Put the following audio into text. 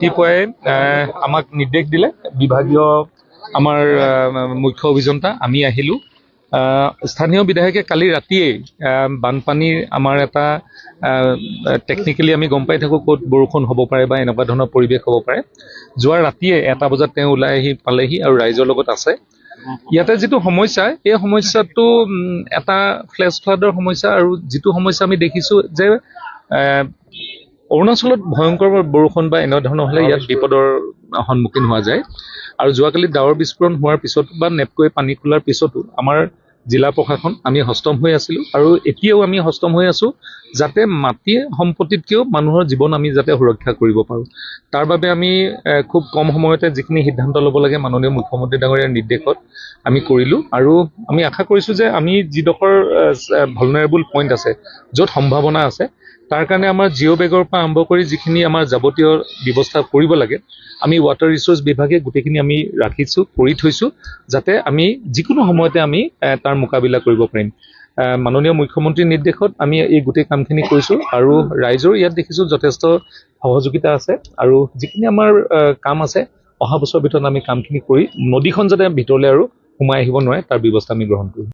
ৰাতিপুৱাই আমাক নিৰ্দেশ দিলে বিভাগীয় আমাৰ মুখ্য অভিযন্তা আমি আহিলোঁ। স্থানীয় বিধায়কে কালি ৰাতিয়েই বানপানীৰ আমাৰ এটা টেকনিকেলি আমি গম পাই থাকোঁ ক'ত বৰষুণ হ'ব পাৰে বা এনেকুৱা ধৰণৰ পৰিৱেশ হ'ব পাৰে। যোৱা ৰাতিয়ে 1টা বজাত তেওঁ ওলাই আহি পালেহি আৰু ৰাইজৰ লগত আছে। ইয়াতে যিটো সমস্যা এই সমস্যাটো এটা ফ্লেছ ফ্লাডৰ সমস্যা আৰু যিটো সমস্যা আমি দেখিছোঁ যে অৰুণাচলত ভয়ংকৰ বৰষুণ বা এনেধৰণৰ হ'লে ইয়াত বিপদৰ সন্মুখীন হোৱা যায়। আৰু যোৱাকালি ডাৱৰ বিস্ফোৰণ হোৱাৰ পিছত বা নেপকৈ পানী খোলাৰ পিছতো আমাৰ জিলা প্ৰশাসন আমি হস্তম হৈ আছিলোঁ আৰু এতিয়াও আমি হস্তম হৈ আছোঁ যাতে মাটি সম্পত্তিতকৈও মানুহৰ জীৱন আমি যাতে সুৰক্ষা কৰিব পাৰোঁ। তাৰ বাবে আমি খুব কম সময়তে যিখিনি সিদ্ধান্ত ল'ব লাগে মাননীয় মুখ্যমন্ত্ৰী ডাঙৰীয়াৰ নিৰ্দেশত আমি কৰিলোঁ আৰু আমি আশা কৰিছোঁ যে আমি যিডোখৰ ভালনাৰেবল পইণ্ট আছে য'ত সম্ভাৱনা আছে তাৰ কাৰণে আমাৰ জিঅ' বেগৰ পৰা আৰম্ভ কৰি যিখিনি আমাৰ যাৱতীয় ব্যৱস্থা কৰিব লাগে আমি ৱাটাৰ ৰিচোৰ্চ বিভাগে গোটেইখিনি আমি কৰি থৈছোঁ যাতে আমি যিকোনো সময়তে আমি তাৰ মোকাবিলা কৰিব পাৰিম। মাননীয় মুখ্যমন্ত্ৰীৰ নিৰ্দেশত আমি এই গোটেই কামখিনি কৰিছোঁ আৰু ৰাইজৰ ইয়াত দেখিছোঁ যথেষ্ট সহযোগিতা আছে আৰু যিখিনি আমাৰ কাম আছে অহা বছৰৰ ভিতৰত আমি কামখিনি কৰি নদীখন যাতে ভিতৰলৈ আৰু সোমাই আহিব নোৱাৰে তাৰ ব্যৱস্থা আমি গ্ৰহণ কৰিম।